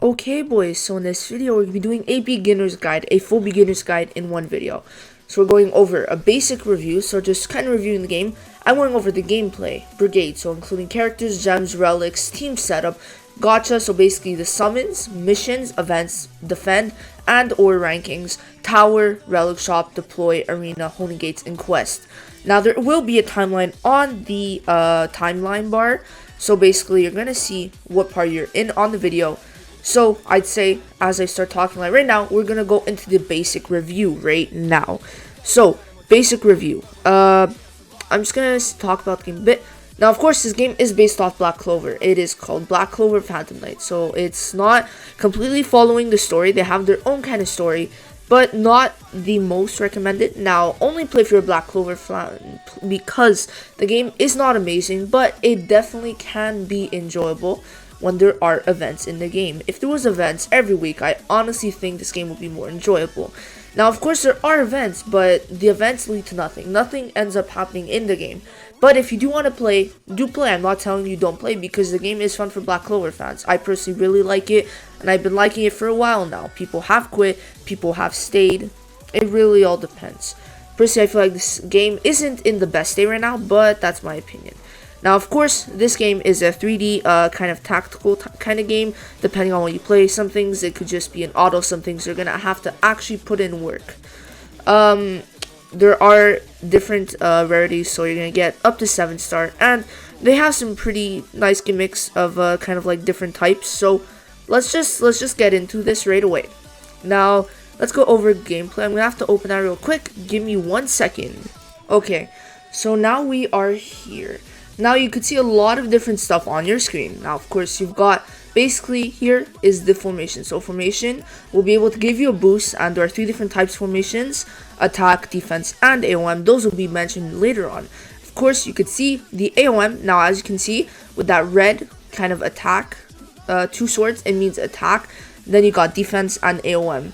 Okay boys, so in this video we're going to be doing a beginner's guide, a full beginner's guide in one video. So we're going over a basic review, so just kind of reviewing the game. I'm going over the gameplay, brigade, so including characters, gems, relics, team setup, gacha, so basically the summons, missions, events, defend, and or rankings, tower, relic shop, deploy, arena, honing gates, and quest. Now there will be a timeline on the timeline bar, so basically you're going to see what part you're in on the video. So I'd say as I start talking like right now, we're gonna go into the basic review right now. So basic review. I'm just gonna talk about the game a bit. Now of course this game is based off Black Clover. It is called Black Clover Phantom Knight. So it's not completely following the story. They have their own kind of story, but not the most recommended. Now only play if you're a Black Clover fan because the game is not amazing, but it definitely can be enjoyable when there are events in the game. If there was events every week, I honestly think this game would be more enjoyable. Now, of course, there are events, but the events lead to nothing. Nothing ends up happening in the game. But if you do want to play, do play. I'm not telling you don't play because the game is fun for Black Clover fans. I personally really like it, and I've been liking it for a while now. People have quit, people have stayed. It really all depends. Personally, I feel like this game isn't in the best state right now, but that's my opinion. Now, of course, this game is a 3D kind of tactical kind of game, depending on what you play. Some things, it could just be an auto. Some things you're going to have to actually put in work. There are different rarities, so you're going to get up to 7-star. And they have some pretty nice gimmicks of kind of like different types. So let's just get into this right away. Now, let's go over gameplay. I'm going to have to open that real quick. Give me 1 second. Okay, so now we are here. Now you could see a lot of different stuff on your screen. Now of course you've got basically here is the formation. So formation will be able to give you a boost, and there are 3 different types of formations: attack, defense, and AOM. Those will be mentioned later on. Of course you could see the AOM. Now as you can see with that red kind of attack, 2 swords, it means attack. Then you got defense and AOM.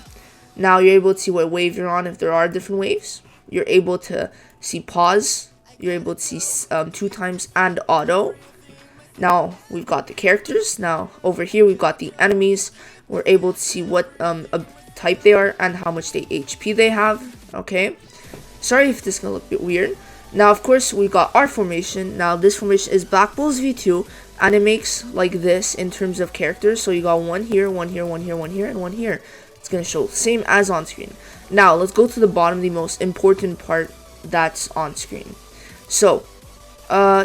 Now you're able to see what wave you're on if there are different waves. You're able to see pause. You're able to see 2 times and auto. Now we've got the characters. Now over here we've got the enemies. We're able to see what type they are and how much HP they have. Okay, sorry if this is gonna look a bit weird. Now of course we got our formation. Now this formation is Black Bulls V2, and it makes like this in terms of characters. So you got one here, one here, one here, one here, and one here. It's gonna show same as on screen. Now let's go to the bottom, the most important part that's on screen. So,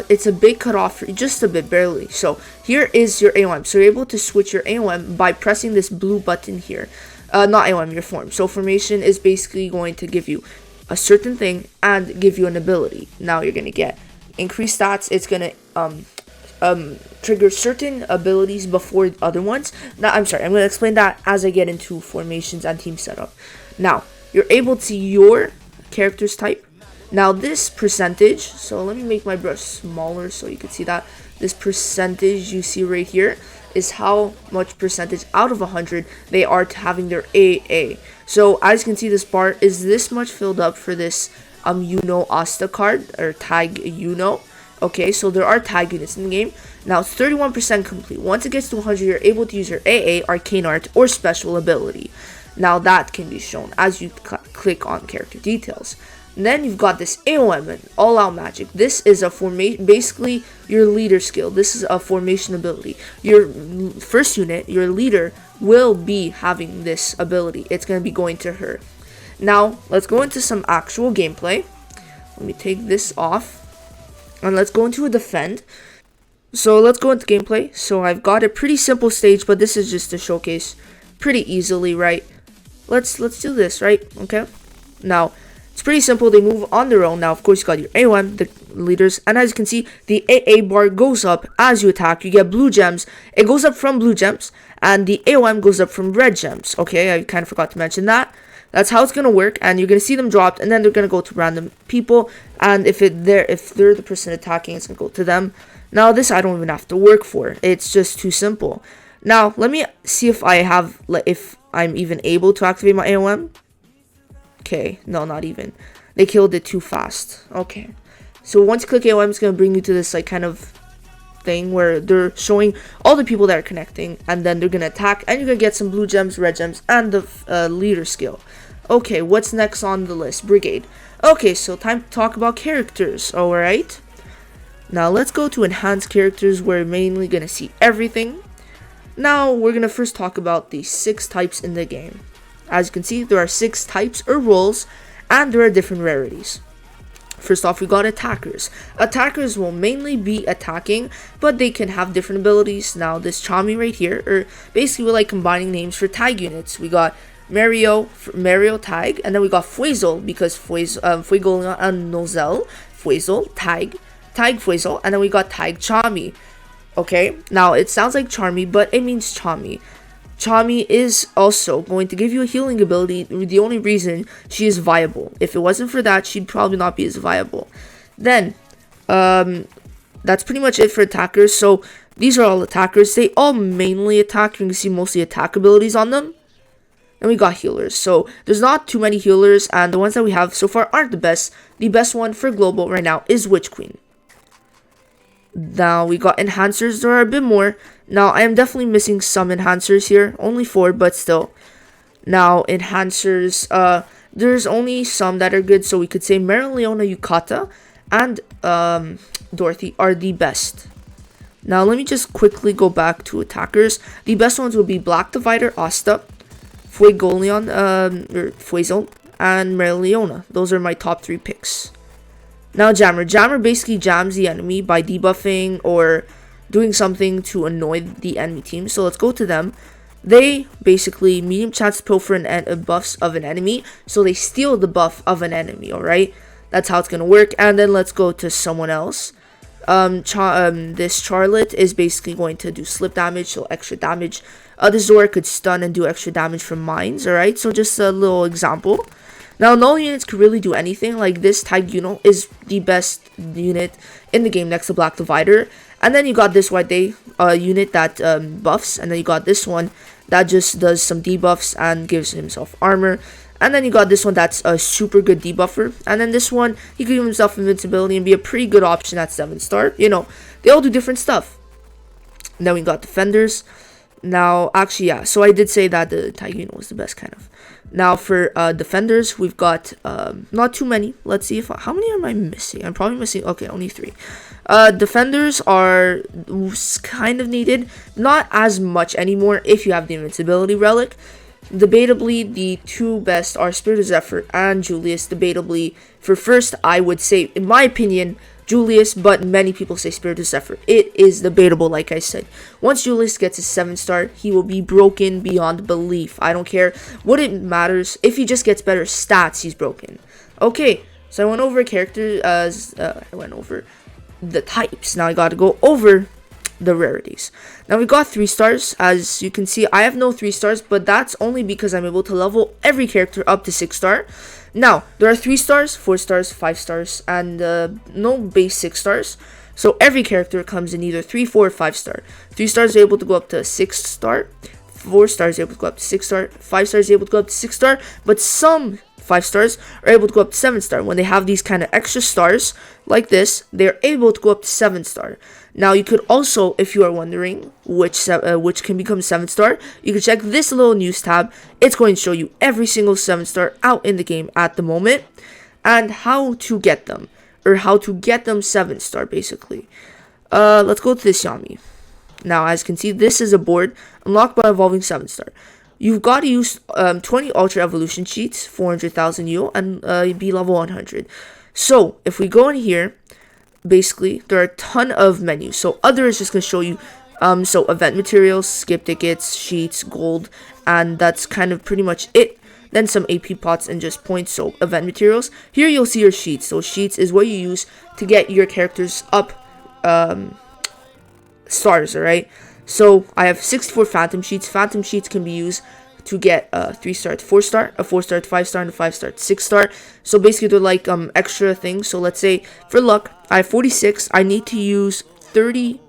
it's a big cutoff, just a bit, barely. So, here is your AOM. So, you're able to switch your AOM by pressing this blue button here. Not AOM, your form. So, formation is basically going to give you a certain thing and give you an ability. Now, you're going to get increased stats. It's going to trigger certain abilities before other ones. Now, I'm sorry, I'm going to explain that as I get into formations and team setup. Now, you're able to see your character's type. Now this percentage, so let me make my brush smaller so you can see that. This percentage you see right here is how much percentage out of 100 they are to having their AA. So as you can see, this bar is this much filled up for this Asta card, or tag Uno. Okay, so there are tag units in the game. Now it's 31% complete. Once it gets to 100, you're able to use your AA, arcane art, or special ability. Now that can be shown as you click on character details. And then you've got this AOM and all out magic. This is a formation, basically your leader skill. This is a formation ability. Your first unit, your leader, will be having this ability. It's going to be going to her. Now let's go into some actual gameplay. Let me take this off, and let's go into a defend. So let's go into gameplay. So I've got a pretty simple stage, but this is just to showcase pretty easily, right? Let's do this, right? Okay. Now it's pretty simple. They move on their own. Now, of course, you got your AOM, the leaders, and as you can see, the AA bar goes up as you attack. You get blue gems. It goes up from blue gems, and the AOM goes up from red gems. Okay, I kind of forgot to mention that. That's how it's gonna work, and you're gonna see them dropped, and then they're gonna go to random people. And if they're the person attacking, it's gonna go to them. Now, this I don't even have to work for. It's just too simple. Now, let me see if I'm even able to activate my AOM. Okay, no, not even. They killed it too fast. Okay, so once you click AOM, it's gonna bring you to this like kind of thing where they're showing all the people that are connecting, and then they're gonna attack, and you're gonna get some blue gems, red gems, and the leader skill. Okay, what's next on the list? Brigade. Okay, so time to talk about characters. Alright, now let's go to enhanced characters, where we're mainly gonna see everything. Now we're gonna first talk about the 6 types in the game. As you can see, there are 6 types or roles, and there are different rarities. First off, we got attackers. Attackers will mainly be attacking, but they can have different abilities. Now, this Chami right here, or basically we're like combining names for tag units. We got Mario tag, and then we got Fuezel, because Fuego and Nozel, Fuezel, tag Fuezel, and then we got tag Chami. Okay, now it sounds like Charmy, but it means Chami. Chami is also going to give you a healing ability. The only reason she is viable. If it wasn't for that, she'd probably not be as viable. Then, that's pretty much it for attackers. So these are all attackers. They all mainly attack. You can see mostly attack abilities on them. And we got healers. So there's not too many healers, and the ones that we have so far aren't the best. The best one for global right now is Witch Queen. Now we got enhancers. There are a bit more. Now I am definitely missing some enhancers here, only 4, but still. Now enhancers, there's only some that are good, so we could say Marileona, Yukata, and Dorothy are the best. Now let me just quickly go back to attackers. The best ones would be Black Divider, Asta, Fuegoleon, or Fuezel, and Marileona. Those are my top 3 picks. Now Jammer. Jammer basically jams the enemy by debuffing or doing something to annoy the enemy team. So let's go to them. They basically medium chance to pilfer buffs of an enemy. So they steal the buff of an enemy, alright? That's how it's going to work. And then let's go to someone else. This Charlotte is basically going to do slip damage, so extra damage. The Zora could stun and do extra damage from mines, alright? So just a little example. Now, no units could really do anything. Like this tag unit is the best unit in the game next to Black Divider. And then you got this White Day unit that buffs. And then you got this one that just does some debuffs and gives himself armor. And then you got this one that's a super good debuffer. And then this one, he could give himself invincibility and be a pretty good option at 7-star. You know, they all do different stuff. And then we got defenders. Now, actually, yeah. So I did say that the tag unit was the best, kind of. Now for defenders, we've got not too many. Let's see how many am I missing? I'm probably missing, okay, only 3. Defenders are kind of needed, not as much anymore if you have the invincibility relic. Debatably, the 2 best are Spirit of Zephyr and Julius. Debatably, for first, I would say, in my opinion, Julius, but many people say Spirit of Zephyr. It is debatable, like I said. Once Julius gets his 7-star, he will be broken beyond belief. I don't care what it matters. If he just gets better stats, he's broken. Okay, so I went over characters, I went over the types. Now I gotta go over the rarities. Now we got 3 stars. As you can see, I have no 3 stars, but that's only because I'm able to level every character up to 6-star. Now, there are 3 stars, 4 stars, 5 stars, and no base 6 stars. So every character comes in either 3, 4, or 5 star. 3 stars are able to go up to 6-star. 4 stars are able to go up to 6-star. 5 stars are able to go up to 6-star. But some 5 stars are able to go up to 7-star. When they have these kind of extra stars like this, they're able to go up to 7-star. Now, you could also, if you are wondering which can become 7-star, you can check this little news tab. It's going to show you every single 7-star out in the game at the moment and how to get them, or how to get them 7-star, basically. Let's go to this Yami. Now, as you can see, this is a board unlocked by evolving 7-star. You've got to use 20 Ultra Evolution Cheats, 400,000 U, and be level 100. So, if we go in here, basically, there are a ton of menus. So, other is just going to show you, so event materials, skip tickets, sheets, gold, and that's kind of pretty much it. Then some AP pots and just points, so event materials. Here you'll see your sheets. So, sheets is what you use to get your characters up stars, alright? So, I have 64 Phantom Sheets. Phantom Sheets can be used to get a 3-star to 4-star, a 4-star to 5-star, and a 5-star to 6-star. So basically they're like extra things. So let's say for luck, I have 46. I need to use 30.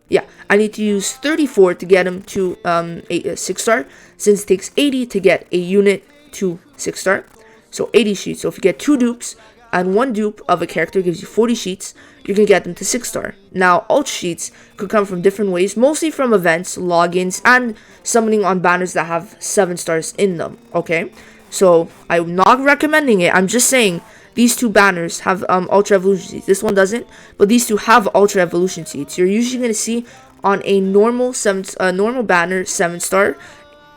Yeah, I need to use 34 to get him to a 6-star, since it takes 80 to get a unit to 6-star. So 80 sheets. So if you get 2 dupes and one dupe of a character gives you 40 sheets, you're going to get them to 6-star. Now, alt sheets could come from different ways, mostly from events, logins, and summoning on banners that have 7 stars in them, okay? So, I'm not recommending it, I'm just saying these two banners have Ultra Evolution seeds. This one doesn't, but these two have Ultra Evolution seeds. You're usually going to see on a normal banner 7-star,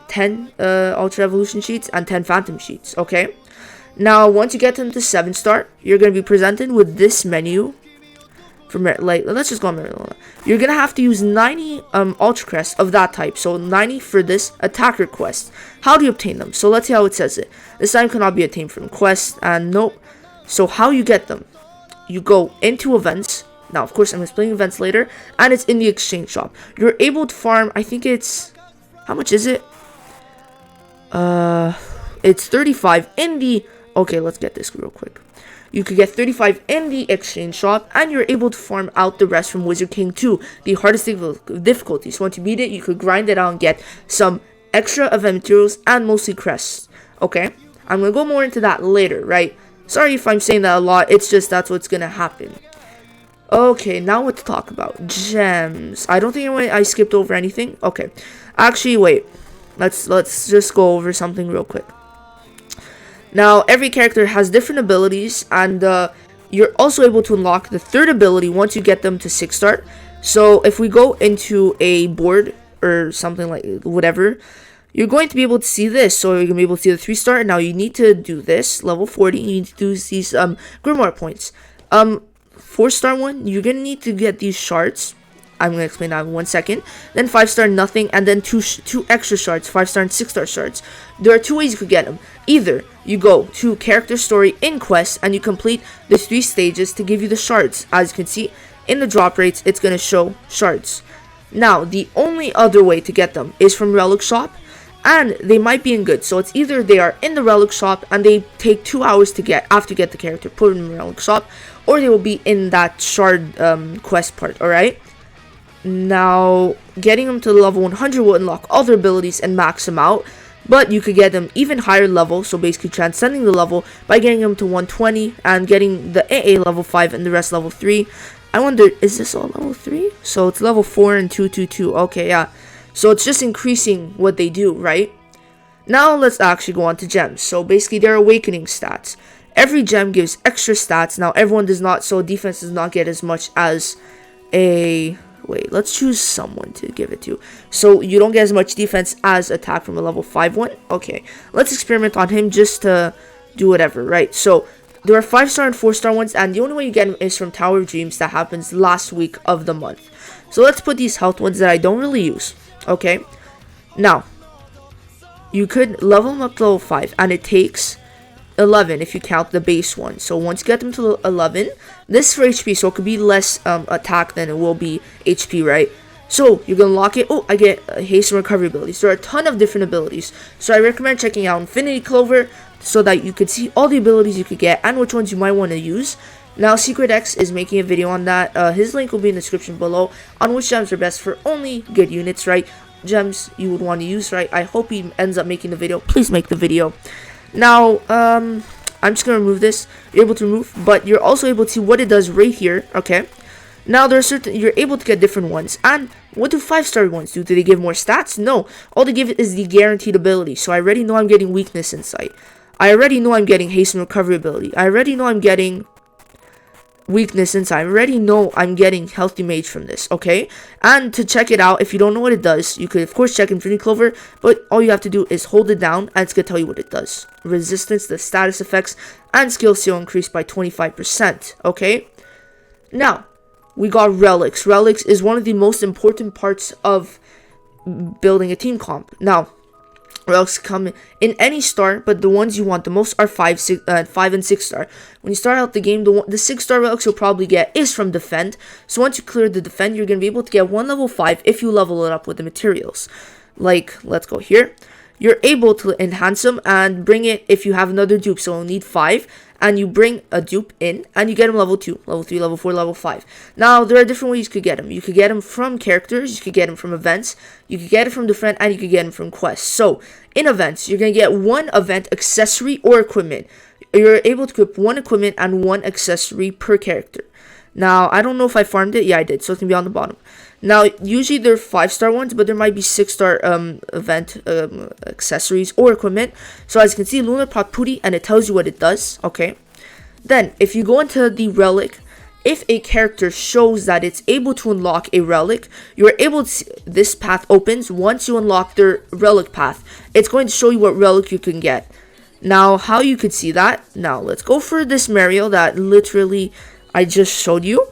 10 Ultra Evolution sheets, and 10 Phantom sheets, okay? Now, once you get them to 7-star, you're going to be presented with this menu. Let's just go on Maryland. You're going to have to use 90 Ultra Crests of that type. So, 90 for this attacker quest. How do you obtain them? So, let's see how it says it. This item cannot be obtained from quests, and nope. So, how you get them? You go into events. Now, of course, I'm explaining events later. And it's in the exchange shop. You're able to farm, I think it's... How much is it? It's 35 in the... Okay, let's get this real quick. You could get 35 in the exchange shop, and you're able to farm out the rest from Wizard King 2, the hardest difficulty. So once you beat it, you could grind it out and get some extra event materials and mostly crests. Okay, I'm gonna go more into that later, right? Sorry if I'm saying that a lot, it's just that's what's gonna happen. Okay, now what to talk about? Gems. I don't think I skipped over anything. Okay, actually, wait. Let's just go over something real quick. Now, every character has different abilities, and you're also able to unlock the third ability once you get them to 6-star. So, if we go into a board or something like whatever, you're going to be able to see this. So, you're going to be able to see the 3-star. Now, you need to do this, level 40. You need to do these Grimoire points. 4-star one, you're going to need to get these shards. I'm going to explain that in 1 second. Then 5-star nothing, and then two extra shards, 5-star and 6-star shards. There are 2 ways you could get them. Either you go to character story in quest and you complete the 3 stages to give you the shards. As you can see in the drop rates, it's going to show shards. Now, the only other way to get them is from Relic Shop, and they might be in good. So it's either they are in the Relic Shop and they take 2 hours to get after you get the character, put it in the Relic Shop, or they will be in that shard quest part, alright? Now, getting them to level 100 will unlock all their abilities and max them out, but you could get them even higher level, so basically transcending the level by getting them to 120 and getting the AA level 5 and the rest level 3. I wonder, is this all level 3? So it's level 4 and 222. Okay, yeah. So it's just increasing what they do, right? Now let's actually go on to gems. So basically their awakening stats. Every gem gives extra stats. Now everyone does not, so defense does not get as much as a... Wait, let's choose someone to give it to. So you don't get as much defense as attack from a level 5 one. Okay, let's experiment on him just to do whatever, right? So there are 5-star and 4-star ones, and the only way you get them is from Tower of Dreams that happens last week of the month. So let's put these health ones that I don't really use. Okay, now you could level them up to level 5, and it takes 11 if you count the base one. So once you get them to 11, this is for HP, so it could be less attack than it will be HP, right? So you're gonna lock it. Oh, I get haste and recovery abilities. There are a ton of different abilities, so I recommend checking out Infinity Clover so that you could see all the abilities you could get and which ones you might want to use. Now Secret X is making a video on that. His link will be in the description below on which gems are best for only good units, right? Gems you would want to use, right? I hope he ends up making the video. Please make the video. Now, I'm just going to remove this. You're able to remove, but you're also able to see what it does right here, okay? Now, there are certain, you're able to get different ones. And what do 5-star ones do? Do they give more stats? No. All they give is the guaranteed ability. So I already know I'm getting weakness insight. I already know I'm getting haste and recovery ability. I already know I'm getting weakness insight. I already know I'm getting healthy mage from this, okay? And to check it out, if you don't know what it does, you could of course check Infinity Clover, but all you have to do is hold it down and it's gonna tell you what it does. Resistance, the status effects, and skill seal increased by 25%, okay? Now, we got Relics. Relics is one of the most important parts of building a team comp. Now, Relics come in any star, but the ones you want the most are 5 and 6-star. When you start out the game, the 6-star relics you'll probably get is from Defend. So once you clear the Defend, you're going to be able to get one level 5 if you level it up with the materials. Like, let's go here. You're able to enhance them and bring it if you have another dupe. So you'll need 5, and you bring a dupe in, and you get them level 2, level 3, level 4, level 5. Now, there are different ways you could get them. You could get them from characters, you could get them from events, you could get it from Defend, and you could get them from quests. So, in events, you're going to get one event accessory or equipment. you're able to equip 1 equipment and 1 accessory per character. Now, I don't know if I farmed it. Yeah, I did. So it's going to be on the bottom. Now, usually they're 5-star ones, but there might be 6-star event accessories or equipment. So as you can see, Lunar Potpourri, and it tells you what it does. Okay. Then, if you go into the relic, if a character shows that it's able to unlock a relic, you're able to see, this path opens once you unlock their relic path. It's going to show you what relic you can get. Now, how you could see that? Now, let's go for this Mario that literally I just showed you.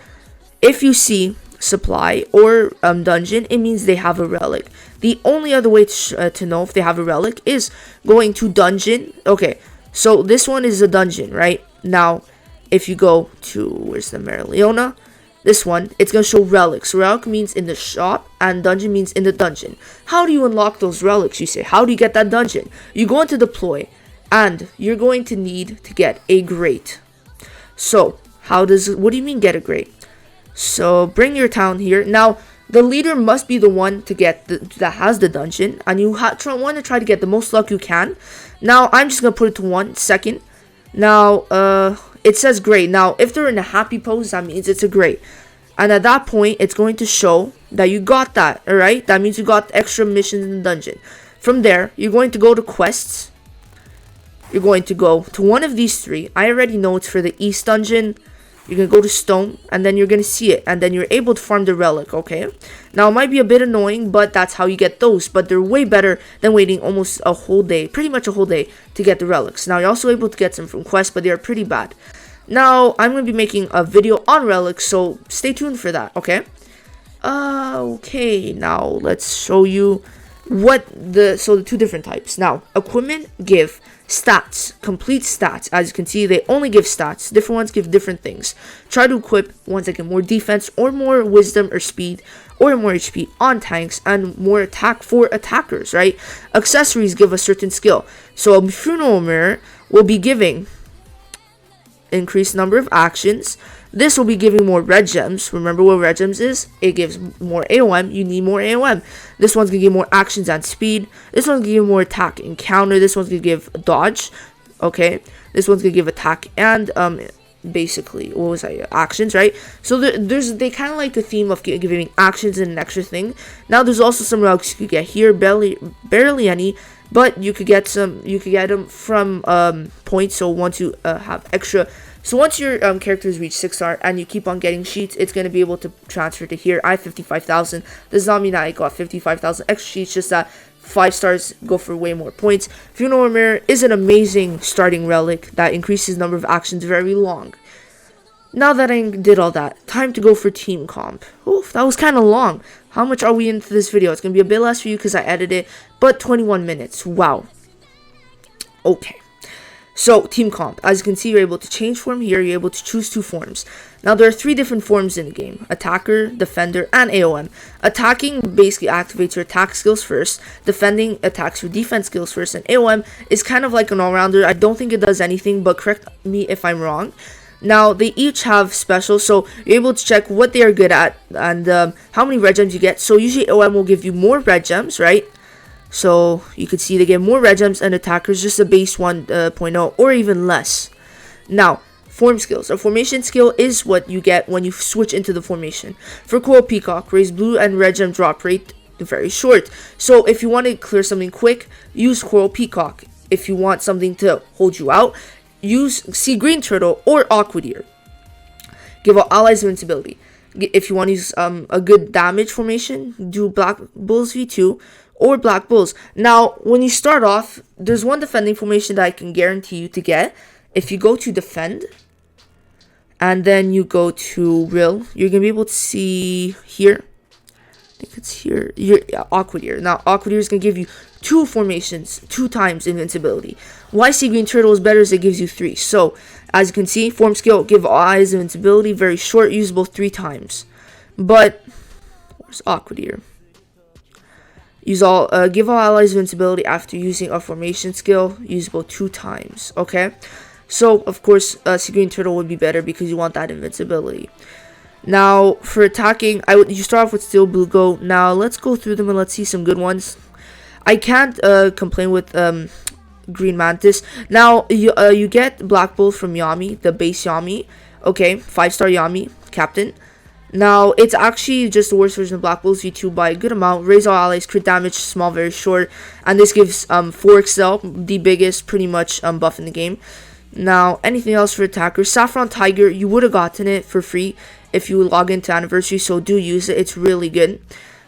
If you see supply or dungeon, it means they have a relic. The only other way to know if they have a relic is going to dungeon. Okay, so this one is a dungeon, right? Now, if you go to, where's the Marileona? This one, it's going to show relics. Relic means in the shop, and dungeon means in the dungeon. How do you unlock those relics, you say? How do you get that dungeon? You go into deploy, and you're going to need to get a grate. So, what do you mean get a grate? So, bring your town here. Now, the leader must be the one to get that has the dungeon, and you want to try to get the most luck you can. Now, I'm just going to put it to 1 second. Now, it says great. Now, if they're in a happy pose, that means it's a great. And at that point, it's going to show that you got that, alright? That means you got extra missions in the dungeon. From there, you're going to go to quests. You're going to go to one of these 3. I already know it's for the East dungeon. You're going to go to Stone, and then you're going to see it. And then you're able to farm the relic, okay? Now, it might be a bit annoying, but that's how you get those. But they're way better than waiting almost a whole day, pretty much a whole day, to get the relics. Now, you're also able to get some from quests, but they are pretty bad. Now, I'm going to be making a video on relics, so stay tuned for that, okay? Okay, now let's show you the 2 different types. Now, equipment give stats, complete stats. As you can see, they only give stats. Different ones give different things. Try to equip ones that get more defense or more wisdom or speed or more HP on tanks and more attack for attackers, right? Accessories give a certain skill. So a funeral mirror will be giving increased number of actions. This will be giving more red gems. Remember what red gems is? It gives more AOM. You need more AOM. This one's going to give more actions and speed. This one's going to give more attack and counter. This one's going to give dodge. Okay. This one's going to give attack and basically, what was I? Actions, right? So they kind of like the theme of giving actions and an extra thing. Now there's also some relics you could get here. Barely any. But you could get them from points. So once you have extra, so once your characters reach 6-star and you keep on getting sheets, it's going to be able to transfer to here. I have 55,000. Does not mean that I got 55,000 extra sheets. Just that 5 stars go for way more points. Funeral Mirror is an amazing starting relic that increases number of actions very long. Now that I did all that, time to go for team comp. Oof, that was kind of long. How much are we into this video? It's going to be a bit less for you because I edited it, but 21 minutes. Wow. Okay. So, team comp. As you can see, you're able to change form here. You're able to choose 2 forms. Now, there are 3 different forms in the game. Attacker, Defender, and AOM. Attacking basically activates your attack skills first. Defending attacks your defense skills first. And AOM is kind of like an all-rounder. I don't think it does anything, but correct me if I'm wrong. Now, they each have specials, so you're able to check what they are good at and how many red gems you get. So, usually AOM will give you more red gems, right? So, you can see they get more red gems and attackers, just a base 1.0 or even less. Now, form skills. A formation skill is what you get when you switch into the formation. For Coral Peacock, raise blue and red gem drop rate very short. So, if you want to clear something quick, use Coral Peacock. If you want something to hold you out, use Sea Green Turtle or Aqua Deer. Give all allies invincibility. If you want to use a good damage formation, do Black Bulls V2 or Black Bulls. Now, when you start off, there's one defending formation that I can guarantee you to get. If you go to defend, and then you go to Rill, you're going to be able to see here. I think it's here. Aqua Deer. Now, Aqua Deer is going to give you 2 formations, 2 times invincibility. Why Sea Green Turtle is better is it gives you 3. So, as you can see, form skill, give all eyes invincibility, very short, usable 3 times. But, where's Aqua Deer? Give all allies invincibility after using a formation skill, usable 2 times. Okay? So, of course, Sea Green Turtle would be better because you want that invincibility. Now, for attacking, you start off with Steel Blue Goat. Now, let's go through them and let's see some good ones. I can't complain with Green Mantis. Now you get Black Bull from Yami, the base Yami. Okay, 5-star Yami captain. Now it's actually just the worst version of Black Bull's V2 by a good amount. Raise all allies, crit damage, small, very short, and this gives 4 excel, the biggest pretty much buff in the game. Now anything else for attackers? Saffron Tiger, you would have gotten it for free if you log into Anniversary, so do use it. It's really good.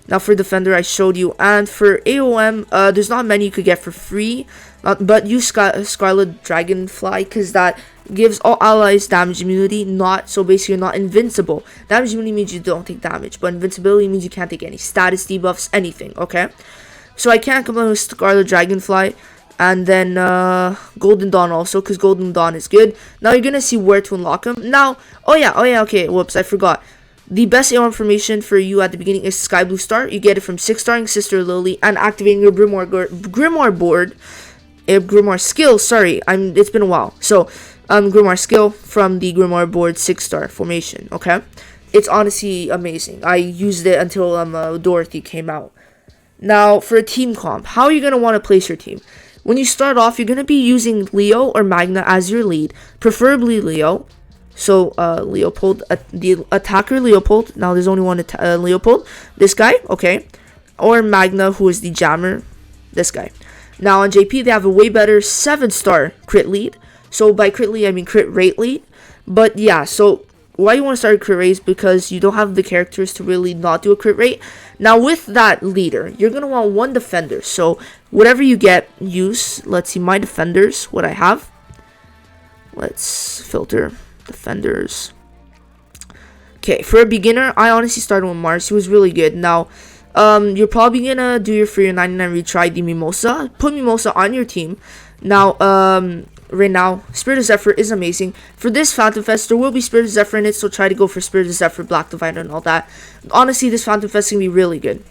Now for Defender, I showed you, and for AOM, there's not many you could get for free, but use Scarlet Dragonfly because that gives all allies damage immunity, so basically you're not invincible. Damage immunity means you don't take damage, but invincibility means you can't take any status debuffs, anything, okay? So I can't complain with Scarlet Dragonfly, and then Golden Dawn also, because Golden Dawn is good. Now you're gonna see where to unlock them. Now, oh yeah, okay, whoops, I forgot. The best AO information for you at the beginning is Sky Blue Star. You get it from 6-starring Sister Lily and activating your Grimoire board. Grimoire skill, sorry, it's been a while. So, Grimoire skill from the Grimoire board 6-star formation, okay? It's honestly amazing. I used it until Dorothy came out. Now, for a team comp, how are you going to want to place your team? When you start off, you're going to be using Leo or Magna as your lead, preferably Leo. So, Leopold, the attacker Leopold. Now, there's only one Leopold. This guy, okay. Or Magna, who is the jammer. This guy. Now, on JP, they have a way better 7-star crit lead. So, by crit lead, I mean crit rate lead. But, yeah, so why you want to start a crit rate is because you don't have the characters to really not do a crit rate. Now, with that leader, you're going to want 1 defender. So, whatever you get, use. Let's see, my defenders, what I have. Let's filter. Defenders. Okay, for a beginner, I honestly started with Mars. He was really good. Now, you're probably gonna do for your 99 retry the Mimosa. Put Mimosa on your team. Now, right now, Spirit of Zephyr is amazing. For this Phantom Fest, there will be Spirit of Zephyr in it, so try to go for Spirit of Zephyr, Black Divider, and all that. Honestly, this Phantom Fest is gonna be really good.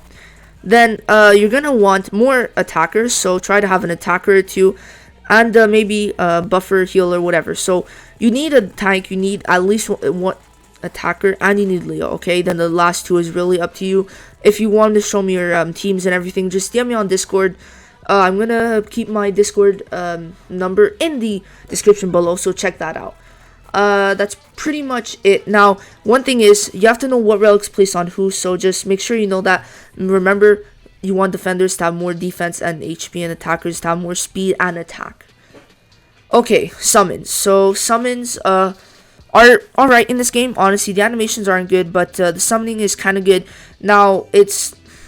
Then, you're gonna want more attackers, so try to have an attacker or 2. And maybe buffer, healer, whatever. So you need a tank, you need at least one attacker, and you need Leo, okay? Then the last 2 is really up to you. If you want to show me your teams and everything, just DM me on Discord. I'm going to keep my Discord number in the description below, so check that out. That's pretty much it. Now, one thing is, you have to know what relics place on who, so just make sure you know that. Remember, you want defenders to have more defense and HP, and attackers to have more speed and attack. Okay, summons. So, summons are alright in this game. Honestly, the animations aren't good, but the summoning is kind of good. Now,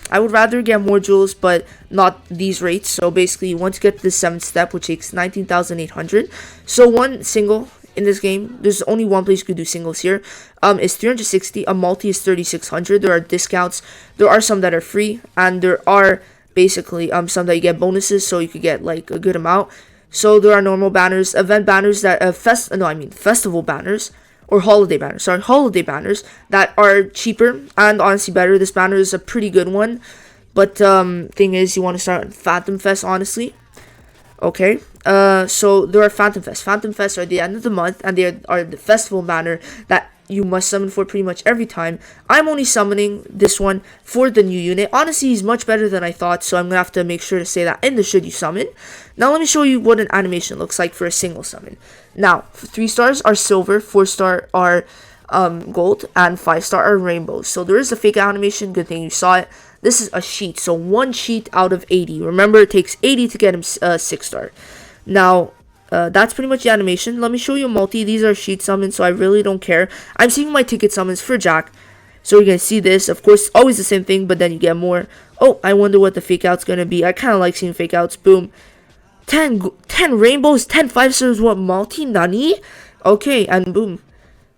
I would rather get more jewels, but not these rates. So, basically, you want to get to the 7th step, which takes 19,800. So, one single in this game, there's only one place you could do singles here, is 360. A multi is 3,600. There are discounts. There are some that are free, and there are basically some that you get bonuses, so you could get like a good amount. So there are normal banners, event banners that festival banners or holiday banners. Sorry, holiday banners that are cheaper and honestly better. This banner is a pretty good one, but thing is, you want to start on Phantom Fest, honestly. Okay, so there are Phantom Fest. Phantom Fest are the end of the month, and they are the festival banner that you must summon for pretty much every time. I'm only summoning this one for the new unit. Honestly, he's much better than I thought, so I'm going to have to make sure to say that in the should you summon. Now, let me show you what an animation looks like for a single summon. Now, 3 stars are silver, 4 star are gold, and 5 star are rainbows. So there is a fake animation. Good thing you saw it. This is a sheet, so 1 sheet out of 80. Remember, it takes 80 to get him 6 star. Now, that's pretty much the animation. Let me show you a multi. These are sheet summons, so I really don't care. I'm saving my ticket summons for Jack. So you're going to see this. Of course, always the same thing, but then you get more. Oh, I wonder what the fake out's going to be. I kind of like seeing fake outs. Boom. 10 rainbows, 10 5 stars, what, multi? Nani? Okay, and boom.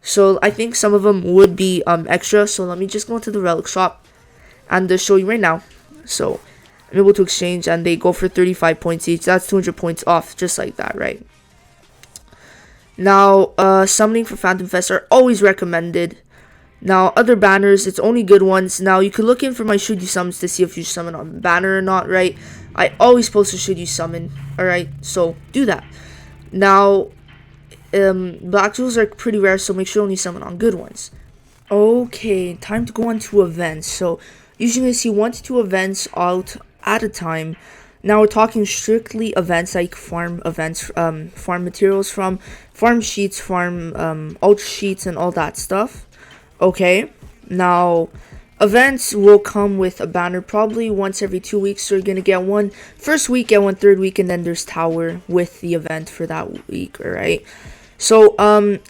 So I think some of them would be extra. So let me just go into the Relic Shop and show you right now. So I'm able to exchange, and they go for 35 points each. That's 200 points off, just like that, right? Now, summoning for Phantom Fest are always recommended. Now, other banners, it's only good ones. Now, you can look in for my should you summons to see if you summon on banner or not, right? I always post a should you summon, alright? So, do that. Now, black jewels are pretty rare, so make sure you only summon on good ones. Okay, time to go on to events. So, usually I see 1 to 2 events out at a time. Now we're talking strictly events, like farm events, farm materials from farm sheets, farm ultra sheets, and all that stuff. Okay, now events will come with a banner probably once every 2 weeks. So you're gonna get one first week, get one third week, and then there's tower with the event for that week. All right. So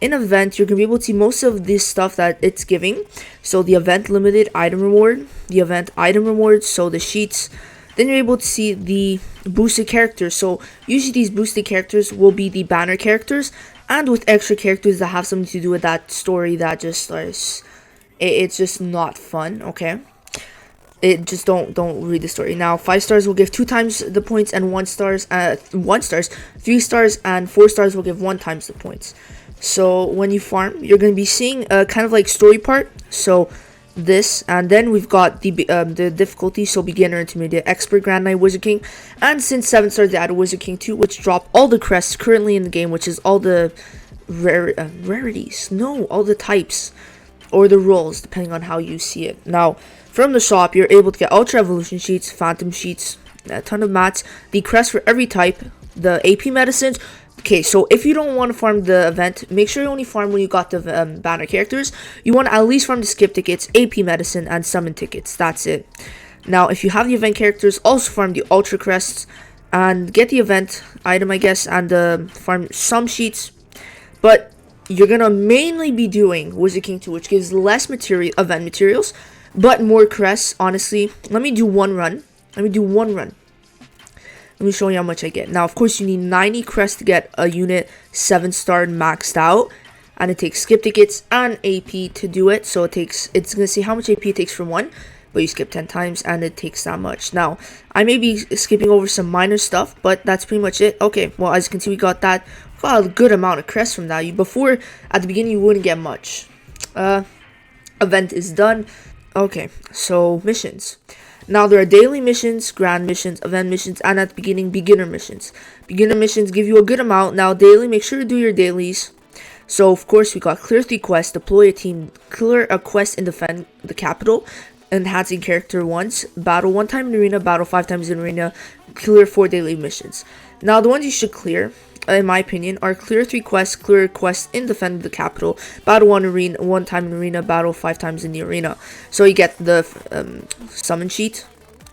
in event, you're gonna be able to see most of this stuff that it's giving. So the event limited item reward, the event item rewards, so the sheets. Then you're able to see the boosted characters. So usually these boosted characters will be the banner characters, and with extra characters that have something to do with that story that just it's just not fun. Okay, it just don't read the story. Now 5 stars will give 2 times the points, and 1 stars 3 stars and 4 stars will give 1 times the points. So when you farm, you're going to be seeing a kind of like story part. So this, and then we've got the difficulty, so beginner, intermediate, expert, grand knight, wizard king, and since 7 stars they added wizard king 2, which drop all the crests currently in the game, which is all the rarities, no, all the types or the roles depending on how you see it. Now from the shop, you're able to get ultra evolution sheets, phantom sheets, a ton of mats, the crest for every type, the AP medicines. Okay, so if you don't want to farm the event, make sure you only farm when you got the banner characters. You want to at least farm the skip tickets, AP medicine, and summon tickets. That's it. Now, if you have the event characters, also farm the ultra crests and get the event item, I guess, and farm some sheets. But you're gonna mainly be doing Wizard King 2, which gives less event materials, but more crests. Honestly, let me do one run. Let me show you how much I get. Now, of course, you need 90 crests to get a unit 7-star maxed out. And it takes skip tickets and AP to do it. So it's going to see how much AP it takes for one. But you skip 10 times and it takes that much. Now, I may be skipping over some minor stuff, but that's pretty much it. Okay, well, as you can see, we got a good amount of crests from that. Before, at the beginning, you wouldn't get much. Event is done. Okay, so missions. Now, there are daily missions, grand missions, event missions, and at the beginning, beginner missions. Beginner missions give you a good amount. Now, daily, make sure to do your dailies. So, of course, we got clear 3 quests, deploy a team, clear a quest and defend the capital, enhancing character once, battle 1 time in arena, battle 5 times in arena, clear 4 daily missions. Now, the ones you should clear, in my opinion, are clear 3 quests, clear quests in defend the capital, battle 1 time in arena, battle 5 times in the arena. So you get the summon sheet,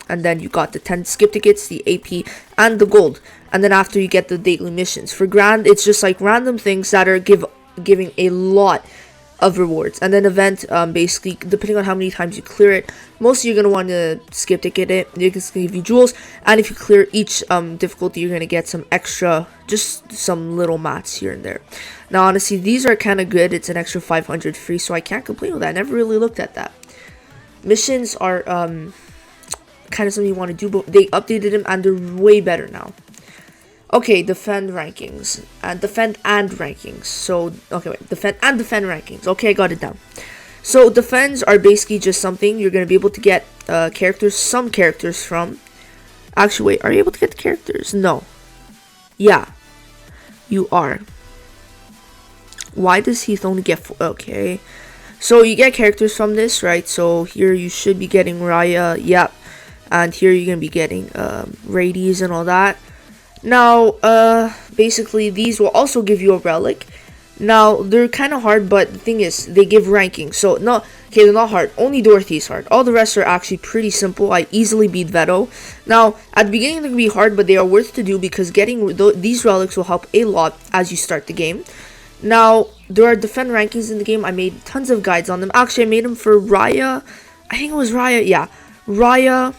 and then you got the 10 skip tickets, the AP, and the gold. And then after you get the daily missions. For grand, it's just like random things that are giving a lot of rewards. And then event, basically, depending on how many times you clear it, mostly you're going to want to skip ticket it. You're going to give you jewels. And if you clear each difficulty, you're going to get some extra, just some little mats here and there. Now, honestly, these are kind of good. It's an extra 500 free, so I can't complain with that. I never really looked at that. Missions are kind of something you want to do, but they updated them and they're way better now. Okay, defend rankings and defend rankings. So okay, wait, defend rankings. Okay, I got it down. So defends are basically just something you're gonna be able to get some characters from. Actually, wait, are you able to get the characters? No. Yeah, you are. Why does Heath only get 4? Okay, so you get characters from this, right? So here you should be getting Raya. Yep. And here you're gonna be getting Radies and all that. Now, basically, these will also give you a relic. Now, they're kind of hard, but the thing is, they give rankings. So, no, okay, they're not hard. Only Dorothy's hard. All the rest are actually pretty simple. I easily beat Veto. Now, at the beginning, they're going to be hard, but they are worth to do because getting these relics will help a lot as you start the game. Now, there are defend rankings in the game. I made tons of guides on them. Actually, I made them for Raya. I think it was Raya. Yeah, Raya.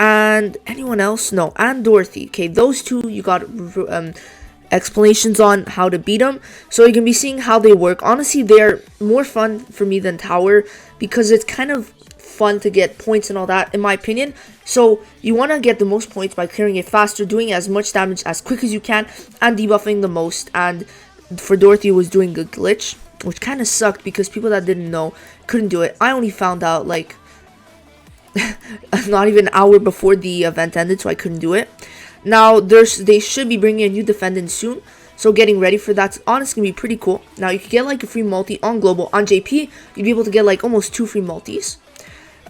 And anyone else? No, and Dorothy. Okay, those two you got explanations on how to beat them. So you can be seeing how they work. Honestly, they're more fun for me than Tower because it's kind of fun to get points and all that, in my opinion. So you want to get the most points by clearing it faster, doing as much damage as quick as you can, and debuffing the most. And for Dorothy, it was doing a glitch, which kind of sucked because people that didn't know couldn't do it. I only found out like not even an hour before the event ended, so I couldn't do it. Now they should be bringing a new defendant soon, so getting ready for that's honestly gonna be pretty cool. Now you could get like a free multi on global. On JP you'd be able to get like almost 2 free multis.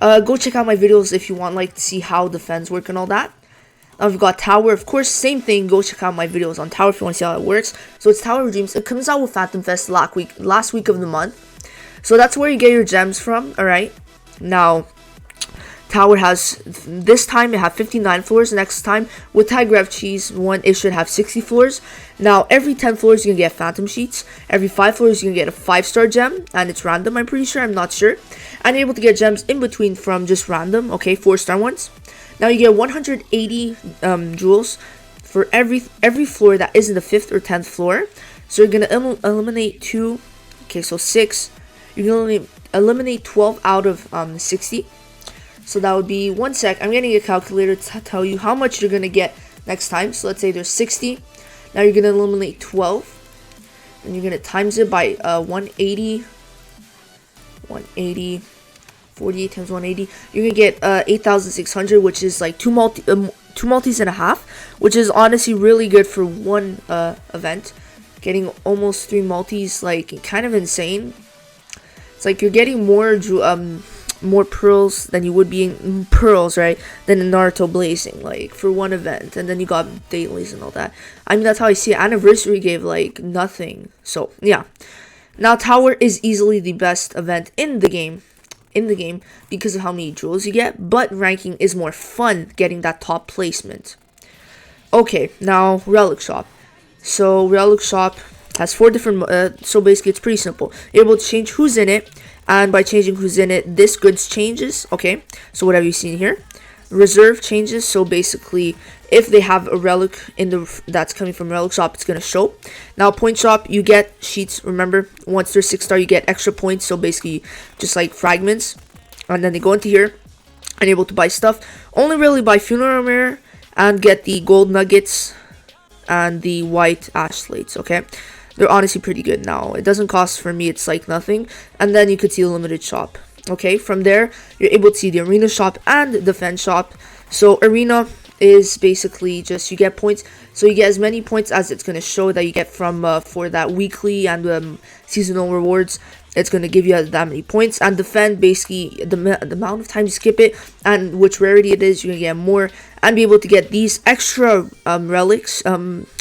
Go check out my videos if you want like to see how defense work and all that. Now we've got Tower. Of course, same thing. Go check out my videos on Tower if you want to see how it works. So it's Tower of Dreams. It comes out with Phantom Fest last week of the month. So that's where you get your gems from. Alright. Now, Tower has, this time it have 59 floors. Next time, with Tiger Rev Cheese 1, it should have 60 floors. Now, every 10 floors, you can get Phantom Sheets. Every 5 floors, you can get a 5-star gem. And it's random, I'm pretty sure. I'm not sure. And you're able to get gems in between from just random, okay, 4-star ones. Now, you get 180 jewels for every floor that isn't the 5th or 10th floor. So, you're going to eliminate 2. Okay, so 6. You're going to eliminate 12 out of 60. So that would be 1 sec. I'm getting a calculator to tell you how much you're going to get next time. So let's say there's 60. Now you're going to eliminate 12. And you're going to times it by 180. 180. 48 times 180. You're going to get 8,600, which is like two multis and a half. Which is honestly really good for one event. Getting almost 3 multis, like, kind of insane. It's like you're getting more pearls than you would be in pearls, right? Than in Naruto Blazing, like, for one event. And then you got dailies and all that. I mean, that's how I see it. Anniversary gave, like, nothing. So, yeah. Now, Tower is easily the best event in the game. Because of how many jewels you get. But ranking is more fun getting that top placement. Okay, now, Relic Shop. So, Relic Shop has 4 different, so basically it's pretty simple. You're able to change who's in it. And by changing who's in it, this goods changes, okay? So whatever you see here. Reserve changes, so basically, if they have a relic that's coming from Relic Shop, it's going to show. Now, Point Shop, you get sheets, remember? Once they're 6-star, you get extra points, so basically, just like fragments. And then they go into here, and able to buy stuff. Only really buy Funeral Mirror, and get the gold nuggets, and the white ash slates, okay? They're honestly pretty good now. It doesn't cost, for me, it's like nothing. And then you could see the limited shop. Okay, from there, you're able to see the arena shop and the defense shop. So, arena is basically just you get points. So, you get as many points as it's going to show that you get from for that weekly and seasonal rewards. It's going to give you that many points. And defend, basically, the amount of time you skip it and which rarity it is, you're going to get more. And be able to get these extra relics,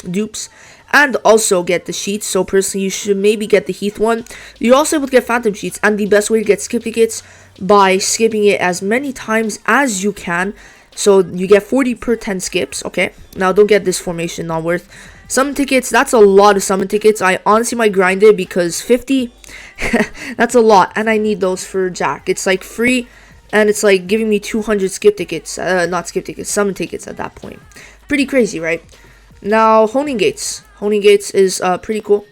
dupes. And also get the sheets. So personally, you should maybe get the Heath one. You're also able to get Phantom Sheets. And the best way to get skip tickets by skipping it as many times as you can. So you get 40 per 10 skips. Okay. Now don't get this formation, not worth. Summon tickets, that's a lot of summon tickets. I honestly might grind it because 50, that's a lot. And I need those for Jack. It's like free. And it's like giving me 200 skip tickets. Not skip tickets, summon tickets at that point. Pretty crazy, right? Now, Honing Gates. Honing Gates is pretty cool.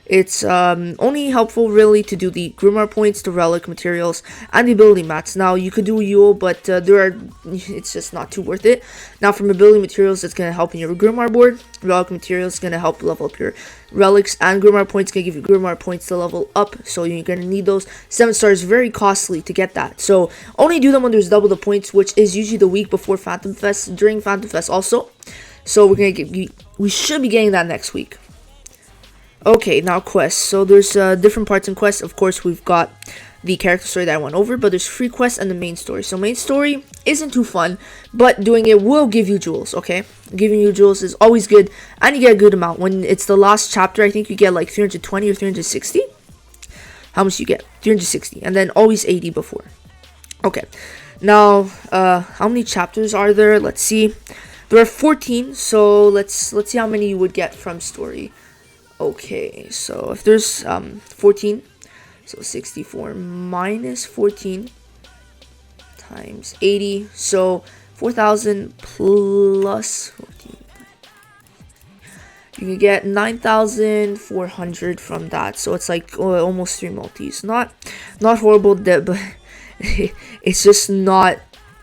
It's only helpful really to do the Grimoire points, the relic materials, and the ability mats. Now, you could do Yule, but it's just not too worth it. Now, from ability materials, it's going to help in your Grimoire board. Relic materials is going to help level up your relics, and Grimoire points going to give you Grimoire points to level up, so you're going to need those. 7 stars, very costly to get that. So, only do them when there's double the points, which is usually the week before Phantom Fest, during Phantom Fest also. So, we should be getting that next week. Okay, now quests. So there's different parts in quests. Of course, we've got the character story that I went over, but there's free quests and the main story. So main story isn't too fun, but doing it will give you jewels, okay? Giving you jewels is always good, and you get a good amount. When it's the last chapter, I think you get like 320 or 360. How much you get? 360, and then always 80 before. Okay, now, how many chapters are there? Let's see. There are 14, so let's see how many you would get from story. Okay, so if there's 14, so 64 minus 14 times 80, so 4,000 plus 14. You can get 9,400 from that, so it's like almost 3 multis. Not horrible, but it's just not.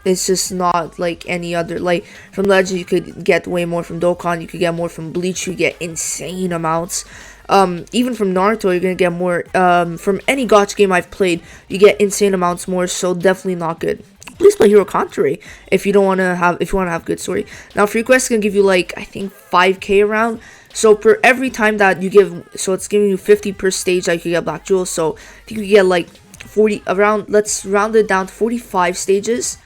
It's just not like any other. Like from Legend, you could get way more from Dokkan. You could get more from Bleach. You get insane amounts. Even from Naruto, you're gonna get more. From any gacha game I've played, you get insane amounts more. So definitely not good. Please play Hero Contour if you want to have good story. Now free quests can give you like I think 5k around. So per every time that you give, so it's giving you 50 per stage. Like you get Black Jewels. So I think you get like 40 around. Let's round it down to 45 stages.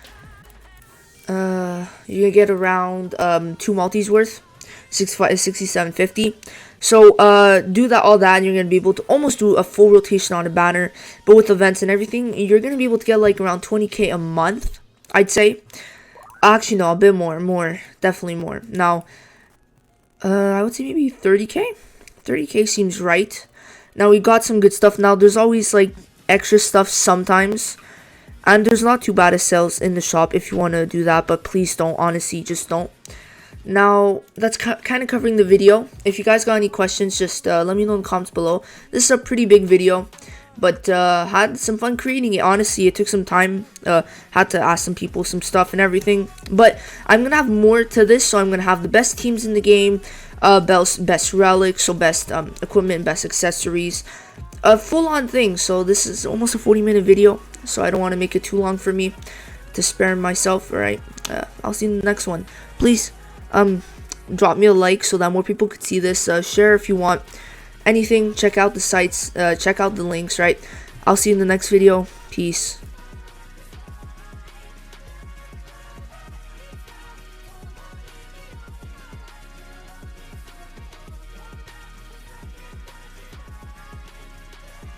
you can get around 2 multis worth, 67.50. So do that, all that, and you're gonna be able to almost do a full rotation on a banner. But with events and everything, you're gonna be able to get like around 20k a month, I'd say. Actually, no, a bit more, definitely more. Now, I would say maybe 30k. 30k seems right. Now we got some good stuff. Now there's always like extra stuff sometimes, and there's not too bad of sales in the shop if you want to do that, but please don't, honestly, just don't. Now that's kind of covering the video. If you guys got any questions, just let me know in the comments below. This is a pretty big video, but had some fun creating it. Honestly, it took some time. Had to ask some people some stuff and everything, but I'm gonna have more to this. So I'm gonna have the best teams in the game, best relics, so best equipment, best accessories, a full-on thing. So this is almost a 40-minute video, so I don't want to make it too long for me to spare myself. All right, I'll see you in the next one. Please drop me a like so that more people could see this. Share if you want anything. Check out the sites, check out the links. Right, I'll see you in the next video. Peace.